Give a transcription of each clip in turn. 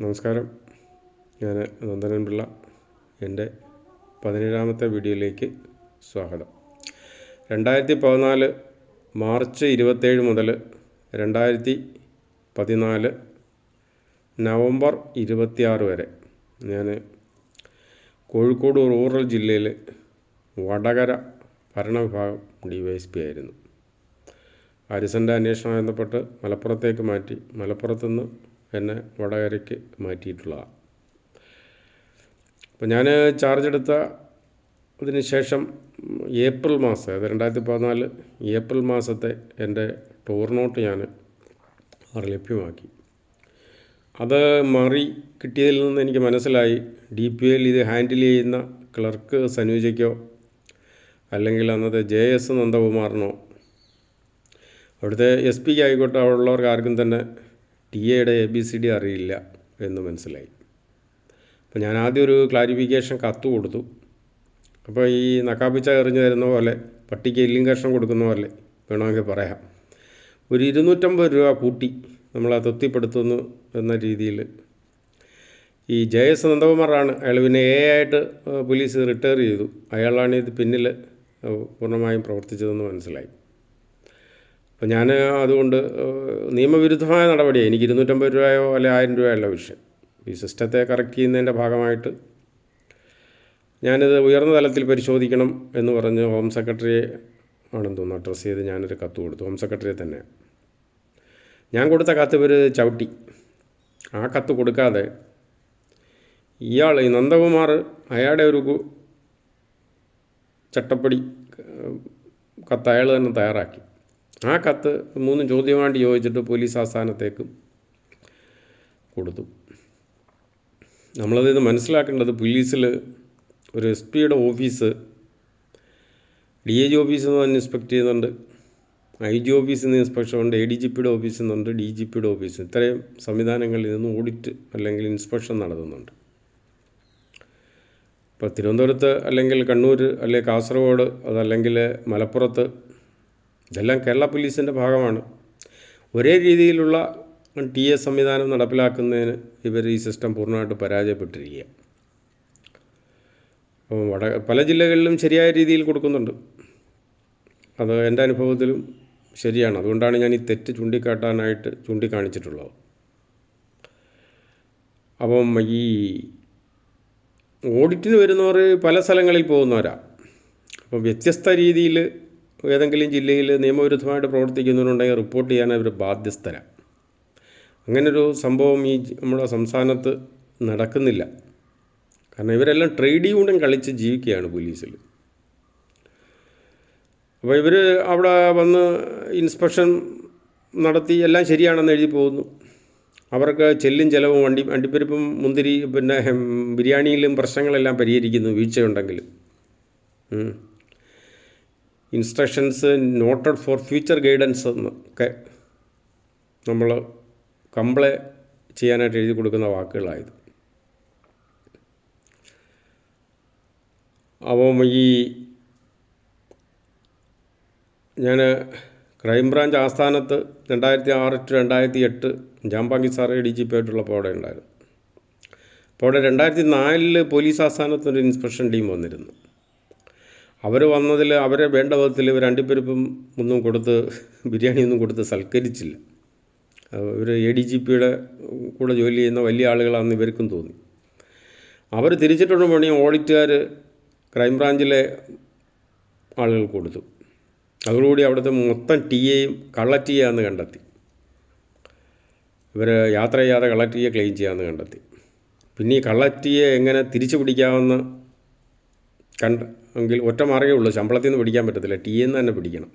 നമസ്കാരം. ഞാൻ നന്ദനൻ പിള്ള. എൻ്റെ 17ാമത്തെ വീഡിയോയിലേക്ക് സ്വാഗതം. 2014 മാർച്ച് 27 മുതൽ 2014 നവംബർ 26 വരെ ഞാൻ കോഴിക്കോട് റൂറൽ ജില്ലയിൽ വടകര ഭരണവിഭാഗം DYSP ആയിരുന്നു. ആരിസൻ്റെ അന്വേഷണം ബന്ധപ്പെട്ട് മലപ്പുറത്തേക്ക് മാറ്റി, മലപ്പുറത്തുനിന്ന് എന്നെ വടകരയ്ക്ക് മാറ്റിയിട്ടുള്ളതാണ്. അപ്പോൾ ഞാൻ ചാർജ് എടുത്ത അതിന് ശേഷം ഏപ്രിൽ മാസം, അത് 2014 ഏപ്രിൽ മാസത്തെ എൻ്റെ ടൂർ നോട്ട് ഞാൻ ലഭ്യമാക്കി. അത് മാറി കിട്ടിയതിൽ നിന്ന് എനിക്ക് മനസ്സിലായി, DPL ഇത് ഹാൻഡിൽ ചെയ്യുന്ന ക്ലർക്ക് സനൂജയ്ക്കോ അല്ലെങ്കിൽ അന്നത്തെ JS നന്ദകുമാറിനോ അവിടുത്തെ SP ആയിക്കോട്ടെ, അവിടെ ഉള്ളവർക്ക് ആർക്കും തന്നെ TA ABCD അറിയില്ല എന്ന് മനസ്സിലായി. അപ്പോൾ ഞാൻ ആദ്യം ഒരു ക്ലാരിഫിക്കേഷൻ കത്ത് കൊടുത്തു. അപ്പോൾ ഈ നക്കാപ്പിച്ച എറിഞ്ഞു തരുന്ന പോലെ, പട്ടിക്ക് എല്ലും കഷ്ണം കൊടുക്കുന്ന പോലെ വേണമെങ്കിൽ പറയാം, ഒരു 250 രൂപ കൂട്ടി നമ്മളെ തൃപ്തിപ്പെടുത്തുന്നു എന്ന രീതിയിൽ ഈ JS നന്ദകുമാറാണ്. അയാൾ പിന്നെ ആയിട്ട് പോലീസ് റിട്ടയർ ചെയ്തു. അയാളാണ് ഇത് പിന്നിൽ പൂർണ്ണമായും പ്രവർത്തിച്ചതെന്ന് മനസ്സിലായി. അപ്പോൾ ഞാൻ അതുകൊണ്ട് നിയമവിരുദ്ധമായ നടപടിയാണ്. എനിക്ക് 250 രൂപയോ അല്ലെ 1000 രൂപയല്ല വിഷയം. ഈ സിസ്റ്റത്തെ കറക്റ്റ് ചെയ്യുന്നതിൻ്റെ ഭാഗമായിട്ട് ഞാനിത് ഉയർന്ന തലത്തിൽ പരിശോധിക്കണം എന്ന് പറഞ്ഞ് ഹോം സെക്രട്ടറിയെ ആണെന്ന് തോന്നുന്നു അഡ്രസ്സ് ചെയ്ത് ഞാനൊരു കത്ത് കൊടുത്തു. ഹോം സെക്രട്ടറിയെ തന്നെ ഞാൻ കൊടുത്ത കത്ത് ഇവർ ചവിട്ടി. ആ കത്ത് കൊടുക്കാതെ ഇയാൾ ഈ നന്ദകുമാർ അയാളുടെ ഒരു ചട്ടപ്പടി കത്ത് അയാൾ തന്നെ തയ്യാറാക്കി. ആ കത്ത് 3 ചോദ്യമായിട്ട് ചോദിച്ചിട്ട് പോലീസ് ആസ്ഥാനത്തേക്കും കൊടുത്തു. നമ്മളതിന് മനസ്സിലാക്കേണ്ടത്, പോലീസിൽ ഒരു SP ഓഫീസ്, DIG ഓഫീസിൽ നിന്ന് ഇൻസ്പെക്ട് ചെയ്യുന്നുണ്ട്, IG ഓഫീസിൽ നിന്ന് ഇൻസ്പെക്ഷൻ ഉണ്ട്, ADGP ഓഫീസിൽ നിന്നുണ്ട്, DGP ഓഫീസ്, ഇത്രയും സംവിധാനങ്ങളിൽ നിന്ന് ഓഡിറ്റ് അല്ലെങ്കിൽ ഇൻസ്പെക്ഷൻ നടത്തുന്നുണ്ട്. ഇപ്പോൾ തിരുവനന്തപുരത്ത് അല്ലെങ്കിൽ കണ്ണൂർ അല്ലെങ്കിൽ കാസർഗോഡ് അതല്ലെങ്കിൽ മലപ്പുറത്ത്, ഇതെല്ലാം കേരള പോലീസിൻ്റെ ഭാഗമാണ്. ഒരേ രീതിയിലുള്ള TA സംവിധാനം നടപ്പിലാക്കുന്നതിന് ഇവർ ഈ സിസ്റ്റം പൂർണ്ണമായിട്ട് പരാജയപ്പെട്ടിരിക്കുക. അപ്പോൾ പല ജില്ലകളിലും ശരിയായ രീതിയിൽ കൊടുക്കുന്നുണ്ട്. അത് എൻ്റെ അനുഭവത്തിലും ശരിയാണ്. അതുകൊണ്ടാണ് ഞാൻ ഈ തെറ്റ് ചൂണ്ടിക്കാണിച്ചിട്ടുള്ളത്. അപ്പം ഈ ഓഡിറ്റിന് വരുന്നവർ പല സ്ഥലങ്ങളിൽ പോകുന്നവരാ. അപ്പം വ്യത്യസ്ത രീതിയിൽ ഏതെങ്കിലും ജില്ലയിൽ നിയമവിരുദ്ധമായിട്ട് പ്രവർത്തിക്കുന്നുണ്ടെങ്കിൽ റിപ്പോർട്ട് ചെയ്യാൻ അവർ ബാധ്യസ്ഥരാണ്. അങ്ങനൊരു സംഭവം ഈ നമ്മുടെ സംസ്ഥാനത്ത് നടക്കുന്നില്ല. കാരണം ഇവരെല്ലാം ട്രേഡ് യൂണിയൻ കളിച്ച് ജീവിക്കുകയാണ് പോലീസിൽ. അപ്പോൾ ഇവർ അവിടെ വന്ന് ഇൻസ്പെക്ഷൻ നടത്തി എല്ലാം ശരിയാണെന്ന് എഴുതി പോകുന്നു. അവർക്ക് ചെല്ലും ചിലവും വണ്ടിപ്പരിപ്പും മുന്തിരി പിന്നെ ബിരിയാണിയിലും പ്രശ്നങ്ങളെല്ലാം പരിഹരിക്കുന്നു വീഴ്ചയുണ്ടെങ്കിൽ. Instructions noted for future guidance എന്നൊക്കെ നമ്മൾ കംപ്ലൈ ചെയ്യാനായിട്ട് എഴുതി കൊടുക്കുന്ന വാക്കുകളായത്. അപ്പം ഈ ഞാൻ ക്രൈംബ്രാഞ്ച് ആസ്ഥാനത്ത് 2006 to 2008 ജാംപാങ്കി സാറ് DGP ആയിട്ടുള്ളപ്പോൾ അവിടെ ഉണ്ടായിരുന്നു. അപ്പോൾ അവിടെ 2004 പോലീസ് ആസ്ഥാനത്തൊരു ഇൻസ്പെക്ഷൻ ടീം വന്നിരുന്നു. അവർ വന്നതിൽ അവരെ വേണ്ട വിധത്തിൽ ഇവർ അണ്ടിപ്പരിപ്പും ഒന്നും കൊടുത്ത് ബിരിയാണിയൊന്നും കൊടുത്ത് സൽക്കരിച്ചില്ല. ഇവർ ADGP കൂടെ ജോലി ചെയ്യുന്ന വലിയ ആളുകളാണെന്ന് ഇവർക്കും തോന്നി. അവർ തിരിച്ചിട്ടുള്ള പണി ഓഡിറ്റുകാർ ക്രൈംബ്രാഞ്ചിലെ ആളുകൾ കൊടുത്തു. അതോടുകൂടി അവിടുത്തെ മൊത്തം TA കള്ള TA ആണെന്ന് കണ്ടെത്തി. ഇവർ യാത്ര ചെയ്യാതെ കള്ള TA ക്ലെയിം ചെയ്യാമെന്ന് കണ്ടെത്തി. പിന്നെ ഈ കള്ള TA എങ്ങനെ തിരിച്ചു പിടിക്കാമെന്ന് എങ്കിൽ ഒറ്റ മാർഗ്ഗമേ ഉള്ളൂ, ശമ്പളത്തിൽ നിന്ന് പിടിക്കാൻ പറ്റത്തില്ല, TA തന്നെ പിടിക്കണം.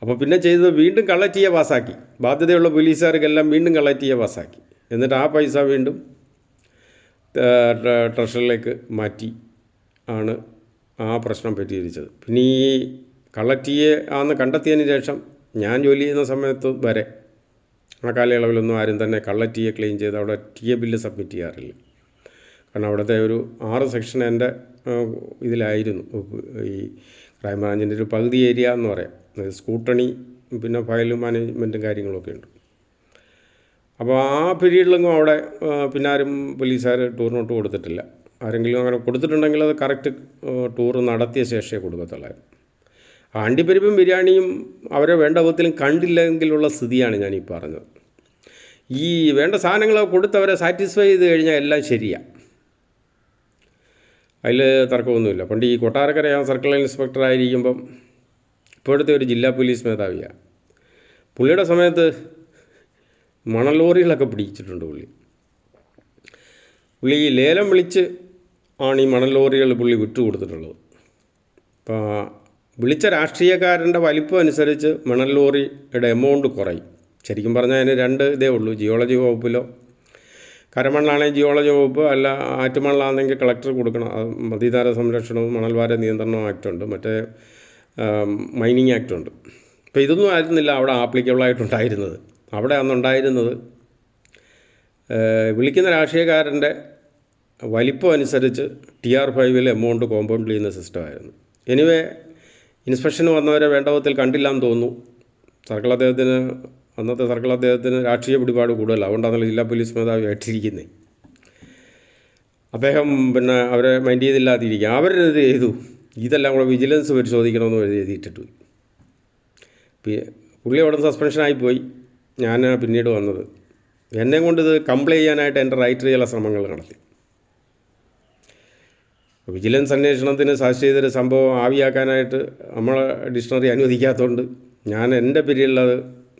അപ്പോൾ പിന്നെ ചെയ്തത് വീണ്ടും കള്ള TA പാസ്സാക്കി. ബാധ്യതയുള്ള പോലീസുകാർക്കെല്ലാം വീണ്ടും കള്ള TA പാസ്സാക്കി. എന്നിട്ട് ആ പൈസ വീണ്ടും ട്രഷറിലേക്ക് മാറ്റി ആണ് ആ പ്രശ്നം പരിഹരിച്ചത്. പിന്നെ ഈ കള്ള TA ആണെന്ന് കണ്ടെത്തിയതിന് ശേഷം ഞാൻ ജോലി ചെയ്യുന്ന സമയത്ത് വരെ ആ കാലയളവിലൊന്നും ആരും തന്നെ കള്ള TA ക്ലെയിം ചെയ്ത് അവിടെ TA ബില്ല് സബ്മിറ്റ് ചെയ്യാറില്ല. കാരണം അവിടുത്തെ ഒരു 6 സെക്ഷൻ എൻ്റെ ഇതിലായിരുന്നു. ഈ ക്രൈംബ്രാഞ്ചിൻ്റെ ഒരു പകുതി ഏരിയ എന്ന് പറയാം. സ്കൂട്ടണി, പിന്നെ ഫയൽ മാനേജ്മെൻറ്റും കാര്യങ്ങളൊക്കെ ഉണ്ട്. അപ്പോൾ ആ പീരീഡിലെങ്ങും അവിടെ പിന്നെ ആരും പോലീസുകാർ ടൂർ നോട്ട് കൊടുത്തിട്ടില്ല. ആരെങ്കിലും അങ്ങനെ കൊടുത്തിട്ടുണ്ടെങ്കിൽ അത് കറക്റ്റ് ടൂർ നടത്തിയ ശേഷമേ കൊടുക്കത്തുള്ളായിരുന്നു. അണ്ടിപ്പരിപ്പും ബിരിയാണിയും അവരെ വേണ്ട വിധത്തിലും കണ്ടില്ലെങ്കിലുള്ള സ്ഥിതിയാണ് ഞാനീ പറഞ്ഞത്. ഈ വേണ്ട സാധനങ്ങൾ കൊടുത്തവരെ സാറ്റിസ്ഫൈ ചെയ്ത് കഴിഞ്ഞാൽ എല്ലാം ശരിയാണ്, അതിൽ തർക്കമൊന്നുമില്ല. പണ്ട് ഈ കൊട്ടാരക്കര ഞാൻ സർക്കിൾ ഇൻസ്പെക്ടറായിരിക്കുമ്പം ഇപ്പോഴത്തെ ഒരു ജില്ലാ പോലീസ് മേധാവിയാണ്. പുള്ളിയുടെ സമയത്ത് മണൽ ലോറികളൊക്കെ പിടിച്ചിട്ടുണ്ട്. പുള്ളി ഈ ലേലം വിളിച്ച് ആണ് ഈ മണൽ ലോറികൾ പുള്ളി വിട്ടുകൊടുത്തിട്ടുള്ളത്. അപ്പോൾ വിളിച്ച രാഷ്ട്രീയക്കാരൻ്റെ വലിപ്പം അനുസരിച്ച് മണൽ ലോറിയുടെ എമൗണ്ട് കുറയും. ശരിക്കും പറഞ്ഞാൽ അതിന് രണ്ട് ഇതേ ഉള്ളൂ. ജിയോളജി വകുപ്പിലോ, കരമണ്ണാണെങ്കിൽ ജിയോളജി വകുപ്പ്, അല്ല ആറ്റുമണ്ണാണെങ്കിൽ കളക്ടർ കൊടുക്കണം. നദീധാര സംരക്ഷണവും മണൽവാര നിയന്ത്രണവും ആക്ടുണ്ട്, മറ്റേ മൈനിങ് ആക്ടുണ്ട്. അപ്പോൾ ഇതൊന്നും ആയിരുന്നില്ല അവിടെ ആപ്ലിക്കബിളായിട്ടുണ്ടായിരുന്നത്. അവിടെ അന്നുണ്ടായിരുന്നത് വിളിക്കുന്ന രാഷ്ട്രീയക്കാരൻ്റെ വലിപ്പം അനുസരിച്ച് TR5 എമൗണ്ട് കോമ്പൗണ്ട് ചെയ്യുന്ന സിസ്റ്റമായിരുന്നു. എനിവേ ഇൻസ്പെക്ഷന് വന്നവരെ വേണ്ട വിധത്തിൽ കണ്ടില്ലാന്ന് തോന്നുന്നു. അന്നത്തെ സർക്കിൾ അദ്ദേഹത്തിന് രാഷ്ട്രീയ പിടിപാട് കൂടുതലാണ്. അതുകൊണ്ടാണല്ലോ ജില്ലാ പോലീസ് മേധാവി ആയിട്ടിരിക്കുന്നത്. അദ്ദേഹം പിന്നെ അവരെ മൈൻഡ് ചെയ്തില്ലാതിരിക്കുക. അവരെന്ത് ചെയ്തു, ഇതെല്ലാം കൂടെ വിജിലൻസ് പരിശോധിക്കണമെന്ന് എഴുതിയിട്ടിട്ടു. പുള്ളി അവിടെ സസ്പെൻഷനായിപ്പോയി. ഞാൻ പിന്നീട് വന്നത് എന്നെ കൊണ്ട് ഇത് കംപ്ലൈൻറ്റ് ചെയ്യാനായിട്ട് എൻ്റെ റൈറ്റർ ചില ശ്രമങ്ങൾ നടത്തി. വിജിലൻസ് അന്വേഷണത്തിന് സാക്ഷിയതൊരു സംഭവം ആവിയാക്കാനായിട്ട് നമ്മളെ ഡിക്ഷണറി അനുവദിക്കാത്തതുകൊണ്ട് ഞാൻ എൻ്റെ പീരീഡിലത്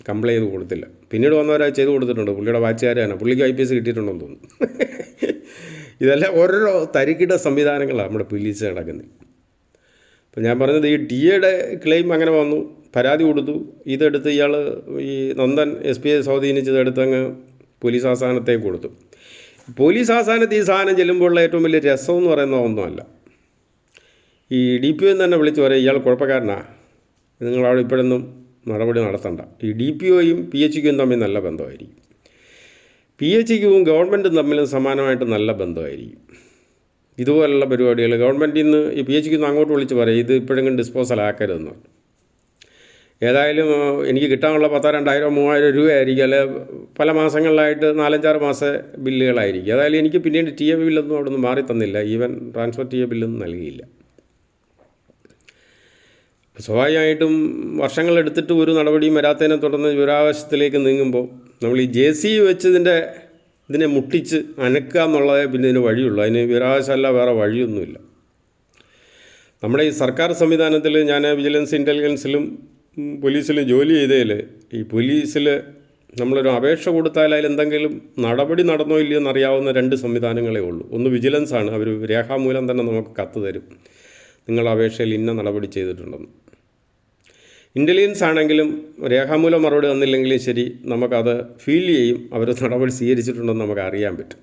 കംപ്ലൈൻറ്റ് ചെയ്ത് കൊടുത്തില്ല. പിന്നീട് വന്നവരത് ചെയ്ത് കൊടുത്തിട്ടുണ്ട്. പുള്ളിയുടെ വാച്ചുകാരാണ്, പുള്ളിക്ക് IPS കിട്ടിയിട്ടുണ്ടെന്ന് തോന്നുന്നു. ഇതെല്ലാം ഓരോരോ തരികിട സംവിധാനങ്ങളാണ് നമ്മുടെ പോലീസ് നടക്കുന്നത്. അപ്പോൾ ഞാൻ പറഞ്ഞത് ഈ DAയുടെ ക്ലെയിം അങ്ങനെ വന്നു, പരാതി കൊടുത്തു. ഇതെടുത്ത് ഇയാൾ ഈ നന്ദൻ SPയെ സ്വാധീനിച്ചതെടുത്ത് അങ്ങ് പോലീസ് ആസ്ഥാനത്തേക്ക് കൊടുത്തു. പോലീസ് ആസ്ഥാനത്ത് ഈ സാധനം ചെല്ലുമ്പോഴുള്ള ഏറ്റവും വലിയ രസമെന്ന് പറയുന്ന ഒന്നുമല്ല. ഈ DPO തന്നെ വിളിച്ച് പറയും, ഇയാൾ കുഴപ്പക്കാരനാ, നിങ്ങളവിടെ ഇപ്പോഴൊന്നും നടപടി നടത്തണ്ട. ഈ DPOയും PHക്കും തമ്മിൽ നല്ല ബന്ധമായിരിക്കും. PHക്കും ഗവൺമെൻറ്റും തമ്മിൽ സമാനമായിട്ട് നല്ല ബന്ധമായിരിക്കും. ഇതുപോലുള്ള പരിപാടികൾ ഗവൺമെൻറ്റിൽ നിന്ന് ഈ PHക്ക് അങ്ങോട്ട് വിളിച്ച് പറയും, ഇത് ഇപ്പോഴെങ്കിലും ഡിസ്പോസൽ ആക്കരുതെന്ന്. ഏതായാലും എനിക്ക് കിട്ടാനുള്ള 10,000, 2,000, 3,000 രൂപയായിരിക്കും, അല്ലെ പല മാസങ്ങളിലായിട്ട് 4-5 മാസ ബില്ലുകളായിരിക്കും. ഏതായാലും എനിക്ക് പിന്നീട് TA ബില്ലൊന്നും അവിടെ നിന്ന് മാറി തന്നില്ല, ഈവൻ ട്രാൻസ്ഫർ TA ബില്ലൊന്നും നൽകിയില്ല. സ്വാഭാവികമായിട്ടും വർഷങ്ങളെടുത്തിട്ട് ഒരു നടപടിയും വരാത്തതിനെ തുടർന്ന് വിവരാവകാശത്തിലേക്ക് നീങ്ങുമ്പോൾ നമ്മൾ ഈ JCB വെച്ച് ഇതിനെ മുട്ടിച്ച് അനക്കുക എന്നുള്ളതേ പിന്നെ ഇതിന് വഴിയുള്ളൂ. അതിന് വിവരാവകാശമല്ല, വേറെ വഴിയൊന്നുമില്ല. നമ്മുടെ ഈ സർക്കാർ സംവിധാനത്തിൽ ഞാൻ വിജിലൻസ് ഇൻ്റലിജൻസിലും പോലീസിലും ജോലി ചെയ്തതിൽ ഈ പോലീസിൽ നമ്മളൊരു അപേക്ഷ കൊടുത്താൽ അതിലെന്തെങ്കിലും നടപടി നടന്നോ ഇല്ലയോ എന്നറിയാവുന്ന 2 സംവിധാനങ്ങളേ ഉള്ളൂ. ഒന്ന് വിജിലൻസാണ്, അവർ രേഖാമൂലം തന്നെ നമുക്ക് കത്ത് തരും, നിങ്ങൾ അപേക്ഷയിൽ ഇന്ന നടപടി ചെയ്തിട്ടുണ്ടെന്ന്. ഇൻ്റലിജൻസ് ആണെങ്കിലും രേഖാമൂലം മറുപടി തന്നില്ലെങ്കിലും ശരി, നമുക്കത് ഫീൽ ചെയ്യും, അവർ നടപടി സ്വീകരിച്ചിട്ടുണ്ടെന്ന് നമുക്ക് അറിയാൻ പറ്റും.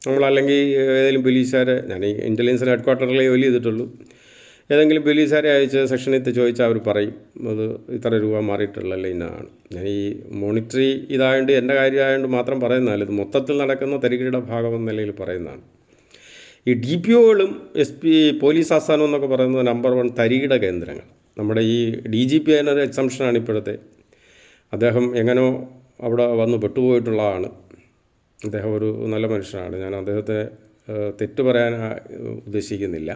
നമ്മളല്ലെങ്കിൽ ഏതെങ്കിലും പോലീസുകാരെ, ഞാൻ ഈ ഇൻ്റലിജൻസിന് ഹെഡ്ക്വാർട്ടറിലേ ജോലി ചെയ്തിട്ടുള്ളൂ, ഏതെങ്കിലും പോലീസുകാരെ അയച്ച് സെക്ഷനിൽ ചോദിച്ചാൽ അവർ പറയും അത് ഇത്ര രൂപ മാറിയിട്ടുള്ളല്ലേ ഇന്നതാണ്. ഞാൻ ഈ മോണിറ്ററി ഇതായതുകൊണ്ട് എൻ്റെ കാര്യമായതുകൊണ്ട് മാത്രം പറയുന്നതല്ല, ഇത് മൊത്തത്തിൽ നടക്കുന്ന തരികിട ഭാഗം എന്ന നിലയിൽ പറയുന്നതാണ്. ഈ DPOകളും SP പോലീസ് ആസ്ഥാനം എന്നൊക്കെ പറയുന്നത് നമ്പർ 1 തരികിട കേന്ദ്രങ്ങൾ. നമ്മുടെ ഈ DGP അതിനൊരു എക്സംഷനാണ് ഇപ്പോഴത്തെ. അദ്ദേഹം എങ്ങനോ അവിടെ വന്ന് പെട്ടുപോയിട്ടുള്ളതാണ്. അദ്ദേഹം ഒരു നല്ല മനുഷ്യനാണ്, ഞാൻ അദ്ദേഹത്തെ തെറ്റ് പറയാൻ ഉദ്ദേശിക്കുന്നില്ല.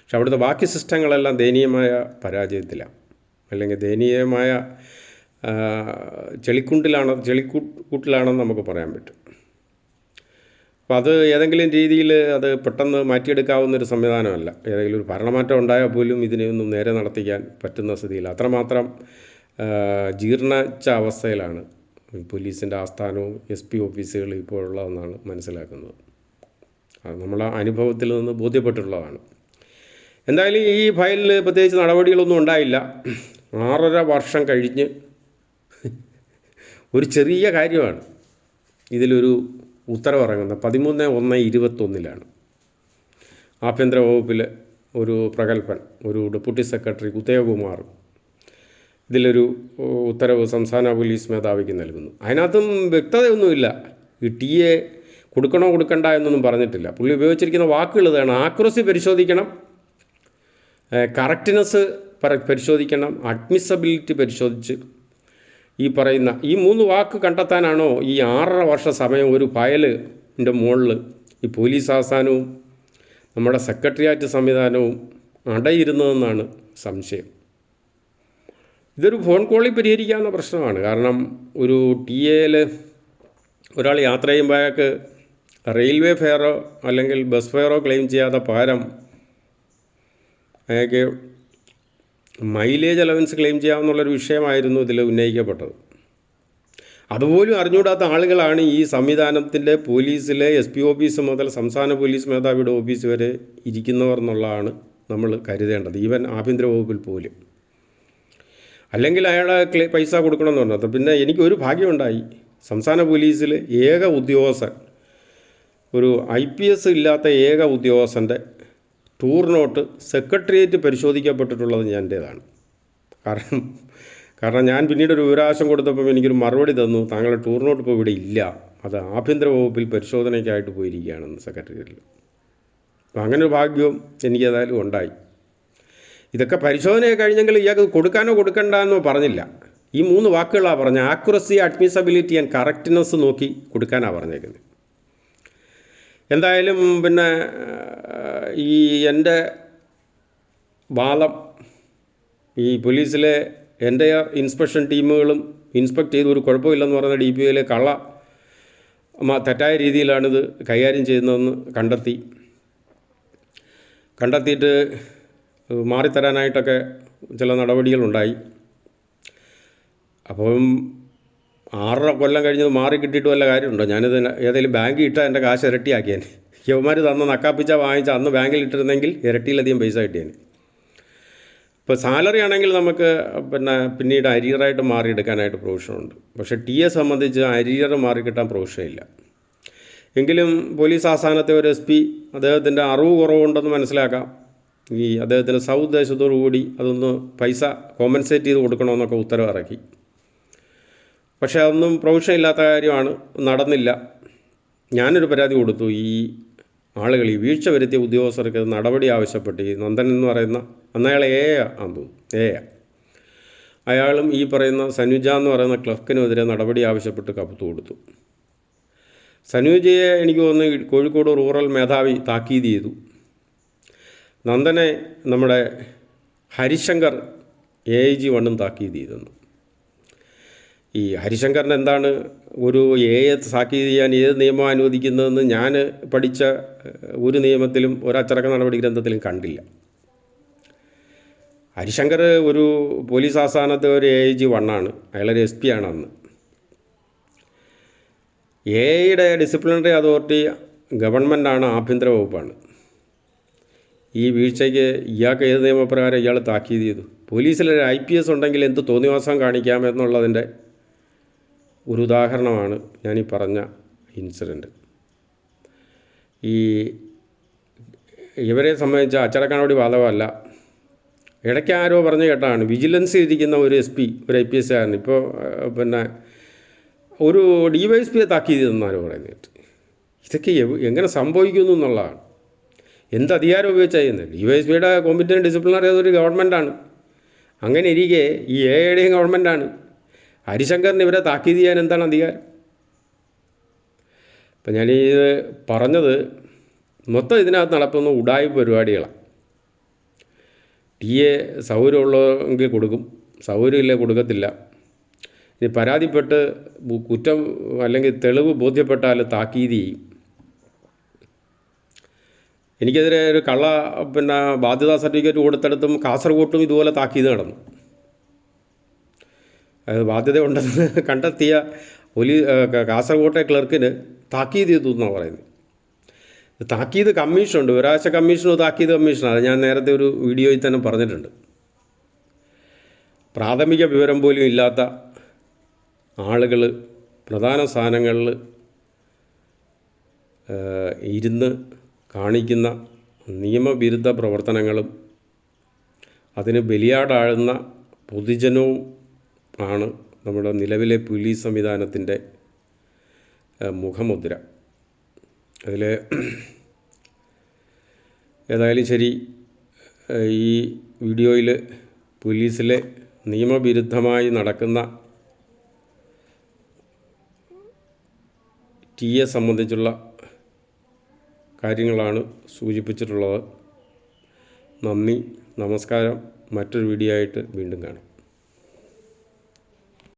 പക്ഷെ അവിടുത്തെ ബാക്കി സിസ്റ്റങ്ങളെല്ലാം ദയനീയമായ പരാജയത്തിലാണ്, അല്ലെങ്കിൽ ദയനീയമായ ചെളിക്കൂട്ടിലാണെന്ന് നമുക്ക് പറയാൻ പറ്റും. അപ്പോൾ അത് ഏതെങ്കിലും രീതിയിൽ അത് പെട്ടെന്ന് മാറ്റിയെടുക്കാവുന്നൊരു സംവിധാനമല്ല. ഏതെങ്കിലും ഒരു ഭരണമാറ്റം ഉണ്ടായാൽ പോലും ഇതിനെയൊന്നും നേരെ നടത്തിക്കാൻ പറ്റുന്ന സ്ഥിതിയില്ല. അത്രമാത്രം ജീർണിച്ച അവസ്ഥയിലാണ് പോലീസിൻ്റെ ആസ്ഥാനവും SP ഓഫീസുകൾ ഇപ്പോൾ ഉള്ളതെന്നാണ് മനസ്സിലാക്കുന്നത്. അത് നമ്മളെ അനുഭവത്തിൽ നിന്ന് ബോധ്യപ്പെട്ടിട്ടുള്ളതാണ്. എന്തായാലും ഈ ഫയലിൽ പ്രത്യേകിച്ച് നടപടികളൊന്നും ഉണ്ടായില്ല. 6.5 വർഷം കഴിഞ്ഞ് ഒരു ചെറിയ കാര്യമാണ് ഇതിലൊരു ഉത്തരവിറങ്ങുന്നത്. 13/1/21 ആഭ്യന്തര വകുപ്പിൽ ഒരു പ്രഗത്ഭൻ, ഒരു ഡെപ്യൂട്ടി സെക്രട്ടറി ഉദയകുമാർ ഇതിലൊരു ഉത്തരവ് സംസ്ഥാന പോലീസ് മേധാവിക്ക് നൽകുന്നു. അതിനകത്തും വ്യക്തതയൊന്നുമില്ല. ഈ TA കൊടുക്കണോ കൊടുക്കണ്ട എന്നൊന്നും പറഞ്ഞിട്ടില്ല. പുള്ളി ഉപയോഗിച്ചിരിക്കുന്ന വാക്കുകൾ ഇതാണ്: ആക്യുറസി പരിശോധിക്കണം, കറക്റ്റ്നെസ് പരിശോധിക്കണം, അഡ്മിസബിലിറ്റി പരിശോധിച്ച് ഈ പറയുന്ന ഈ 3 വാക്ക് കണ്ടെത്താനാണോ ഈ 6.5 വർഷ സമയം ഒരു ഫയലിൻ്റെ മുകളിൽ ഈ പോലീസ് ആസ്ഥാനവും നമ്മുടെ സെക്രട്ടേറിയറ്റ് സംവിധാനവും അടയിരുന്നതെന്നാണ് സംശയം. ഇതൊരു ഫോൺ കോളിൽ പരിഹരിക്കാവുന്ന പ്രശ്നമാണ്. കാരണം ഒരു TA ഒരാൾ യാത്ര ചെയ്യുമ്പോഴേക്ക് റെയിൽവേ ഫെയറോ അല്ലെങ്കിൽ ബസ് ഫെയറോ ക്ലെയിം ചെയ്യാതെ പകരം അയാൾക്ക് മൈലേജ് അലവൻസ് ക്ലെയിം ചെയ്യാമെന്നുള്ളൊരു വിഷയമായിരുന്നു ഇതിൽ ഉന്നയിക്കപ്പെട്ടത്. അതുപോലും അറിഞ്ഞുകൂടാത്ത ആളുകളാണ് ഈ സംവിധാനത്തിൻ്റെ പോലീസിലെ SP ഓഫീസ് മുതൽ സംസ്ഥാന പോലീസ് മേധാവിയുടെ ഓഫീസ് വരെ ഇരിക്കുന്നവർ എന്നുള്ളതാണ് നമ്മൾ കരുതേണ്ടത്. ഈവൻ ആഭ്യന്തര വകുപ്പിൽ പോലും. അല്ലെങ്കിൽ അയാളെ പൈസ കൊടുക്കണമെന്ന് പറഞ്ഞത്. പിന്നെ എനിക്കൊരു ഭാഗ്യമുണ്ടായി, സംസ്ഥാന പോലീസിൽ ഏക ഉദ്യോഗസ്ഥൻ, ഒരു IPS ഇല്ലാത്ത ഏക ഉദ്യോഗസ്ഥൻ്റെ ടൂർ നോട്ട് സെക്രട്ടേറിയറ്റ് പരിശോധിക്കപ്പെട്ടിട്ടുള്ളത് എൻ്റേതാണ്. കാരണം ഞാൻ പിന്നീട് ഒരു വിവരാവകാശം കൊടുത്തപ്പോൾ എനിക്കൊരു മറുപടി തന്നു, താങ്കളുടെ ടൂർ നോട്ട് ഇപ്പോൾ ഇവിടെ ഇല്ല, അത് ആഭ്യന്തര വകുപ്പിൽ പരിശോധനയ്ക്കായിട്ട് പോയിരിക്കുകയാണെന്ന് സെക്രട്ടേറിയറ്റിൽ. അപ്പോൾ അങ്ങനെ ഒരു ഭാഗ്യവും എനിക്കേതായാലും ഉണ്ടായി. ഇതൊക്കെ പരിശോധനയൊക്കെ കഴിഞ്ഞെങ്കിൽ ഇയാൾക്ക് കൊടുക്കാനോ കൊടുക്കണ്ടെന്നോ പറഞ്ഞില്ല. ഈ 3 വാക്കുകളാണ് പറഞ്ഞത്. ആക്യുറസി, അഡ്മിസബിലിറ്റി ആൻഡ് കറക്റ്റ്നെസ് നോക്കി കൊടുക്കാനാണ് പറഞ്ഞേക്കുന്നത്. എന്തായാലും പിന്നെ ഈ എൻ്റെ വാദം ഈ പോലീസിലെ എൻ്റെ ഇൻസ്പെക്ഷൻ ടീമുകളും ഇൻസ്പെക്ട് ചെയ്ത് ഒരു കുഴപ്പമില്ലെന്ന് പറയുന്ന DPOയിലെ തെറ്റായ രീതിയിലാണിത് കൈകാര്യം ചെയ്യുന്നതെന്ന് കണ്ടെത്തിയിട്ട് മാറിത്തരാനായിട്ടൊക്കെ ചില നടപടികളുണ്ടായി. അപ്പം 6.5 കൊല്ലം കഴിഞ്ഞത് മാറി കിട്ടിയിട്ട് വല്ല കാര്യമുണ്ടോ? ഞാനിത് ഏതെങ്കിലും ബാങ്കിൽ ഇട്ടാൽ എൻ്റെ കാശ് ഇരട്ടിയാക്കിയേനെ. യവന്മാർ തന്ന നക്കാപ്പിച്ച വാങ്ങിച്ച അന്ന് ബാങ്കിൽ ഇട്ടിരുന്നെങ്കിൽ ഇരട്ടിയിലധികം പൈസ കിട്ടിയേനെ. ഇപ്പോൾ സാലറി ആണെങ്കിൽ നമുക്ക് പിന്നീട് അരിയറായിട്ട് മാറിയെടുക്കാനായിട്ട് പ്രൊവിഷനുണ്ട്. പക്ഷേ TA സംബന്ധിച്ച് അരിയർ മാറിക്കിട്ടാൻ പ്രൊവിഷനില്ല. എങ്കിലും പോലീസ് ആസ്ഥാനത്തെ ഒരു SP അദ്ദേഹത്തിൻ്റെ അറിവ് കുറവുണ്ടെന്ന് മനസ്സിലാക്കാം. ഈ അദ്ദേഹത്തിന് സൗദ്ദേശത്തോടു കൂടി അതൊന്ന് പൈസ കോമ്പൻസേറ്റ് ചെയ്ത് കൊടുക്കണമെന്നൊക്കെ ഉത്തരവിറക്കി. പക്ഷേ അതൊന്നും പ്രൊവിഷൻ ഇല്ലാത്ത കാര്യമാണ്, നടന്നില്ല. ഞാനൊരു പരാതി കൊടുത്തു. ഈ ആളുകൾ, ഈ വീഴ്ച വരുത്തിയ ഉദ്യോഗസ്ഥർക്ക് നടപടി ആവശ്യപ്പെട്ട് ഈ നന്ദൻ എന്ന് പറയുന്ന, അന്ന് അയാൾ ആണെന്ന് തോന്നുന്നു, അയാളും ഈ പറയുന്ന സനുജ എന്ന് പറയുന്ന ക്ലർക്കിനെതിരെ നടപടി ആവശ്യപ്പെട്ട് കത്ത് കൊടുത്തു. സനുജയെ എനിക്ക് തോന്നുന്നു കോഴിക്കോട് റൂറൽ മേധാവി താക്കീത് ചെയ്തു. നന്ദനെ നമ്മുടെ ഹരിശങ്കർ AIG 1 താക്കീത് ചെയ്തെന്നു. ഈ ഹരിശങ്കറിന് എന്താണ് ഒരു താക്കീത് ചെയ്യാൻ ഏത് നിയമം അനുവദിക്കുന്നതെന്ന് ഞാൻ പഠിച്ച ഒരു നിയമത്തിലും ഒരച്ചടക്ക നടപടി ഗ്രന്ഥത്തിലും കണ്ടില്ല. ഹരിശങ്കർ ഒരു പോലീസ് ആസ്ഥാനത്തെ ഒരു AIG 1 ആണ്. അയാളൊരു SP ആണ് അന്ന്. AIയുടെ ഡിസിപ്ലിനറി അതോറിറ്റി ഗവൺമെൻറ്റാണ്, ആഭ്യന്തര വകുപ്പാണ്. ഈ വീഴ്ചയ്ക്ക് ഇയാൾക്ക് ഏത് നിയമപ്രകാരം ഇയാൾ താക്കീത് ചെയ്തു? പോലീസിലൊരു IPS ഉണ്ടെങ്കിൽ എന്ത് തോന്നിവാസം കാണിക്കാമെന്നുള്ളതിൻ്റെ ഒരു ഉദാഹരണമാണ് ഞാനീ പറഞ്ഞ ഇൻസിഡൻറ്റ്. ഇവരെ സംബന്ധിച്ച അച്ചടക്ക നടപടി ബാധകമല്ല. ഇടയ്ക്ക് ആരോ പറഞ്ഞു കേട്ടാണ് വിജിലൻസ് ഇരിക്കുന്ന ഒരു SP, ഒരു IPS ആയിരുന്നു, ഇപ്പോൾ ഒരു DYSPയെ താക്കീത് ചെയ്തെന്നാരോ പറയുന്നത്. ഇതൊക്കെ എങ്ങനെ സംഭവിക്കുന്നു എന്നുള്ളതാണ്. എന്ത് അധികാരം ഉപയോഗിച്ചാൽ ചെയ്യുന്നത്? DYSPയുടെ കോമ്പറ്റൻ്റ് ഡിസിപ്ലിനറി അതൊരു ഗവൺമെൻറ്റാണ്. അങ്ങനെ ഇരിക്കെ ഈ AIയുടെയും ഗവൺമെൻറ്റാണ്. ഹരിശങ്കറിന് ഇവരെ താക്കീത് ചെയ്യാൻ എന്താണ് അധികാരം? അപ്പം ഞാനീത് പറഞ്ഞത് മൊത്തം ഇതിനകത്ത് നടത്തുന്ന ഉഡായിപ്പ് പരിപാടികളാണ്. TA സൗകര്യമുള്ളതെങ്കിൽ കൊടുക്കും, സൗകര്യമില്ലേ കൊടുക്കത്തില്ല. ഇനി പരാതിപ്പെട്ട് കുറ്റം അല്ലെങ്കിൽ തെളിവ് ബോധ്യപ്പെട്ടാൽ താക്കീത് ചെയ്യും. എനിക്കെതിരെ ഒരു ബാധ്യതാ സർട്ടിഫിക്കറ്റ് കൊടുത്തെടുത്തും കാസർഗോട്ടും ഇതുപോലെ താക്കീത് നടന്നു. അത് ബാധ്യതയുണ്ടെന്ന് കണ്ടെത്തിയ കാസർഗോട്ടെ ക്ലർക്കിന് താക്കീത് ചെയ്തു എന്നാണ് പറയുന്നത്. താക്കീത് കമ്മീഷനുണ്ട്, വിവരാവകാശ കമ്മീഷനും താക്കീത് കമ്മീഷനാണ്. ഞാൻ നേരത്തെ ഒരു വീഡിയോയിൽ തന്നെ പറഞ്ഞിട്ടുണ്ട്. പ്രാഥമിക വിവരം പോലും ഇല്ലാത്ത ആളുകൾ പ്രധാന സ്ഥാനങ്ങളിൽ ഇരുന്ന് കാണിക്കുന്ന നിയമവിരുദ്ധ പ്രവർത്തനങ്ങളും അതിന് ബലിയാടാഴുന്ന പൊതുജനവും ആണ് നമ്മുടെ നിലവിലെ പോലീസ് സംവിധാനത്തിൻ്റെ മുഖമുദ്ര. അതിൽ ഏതായാലും ശരി, ഈ വീഡിയോയിൽ പോലീസിലെ നിയമവിരുദ്ധമായി നടക്കുന്ന ടീയെ സംബന്ധിച്ചുള്ള കാര്യങ്ങളാണ് സൂചിപ്പിച്ചിട്ടുള്ളത്. നന്ദി, നമസ്കാരം. മറ്റൊരു വീഡിയോ ആയിട്ട് വീണ്ടും കാണാം.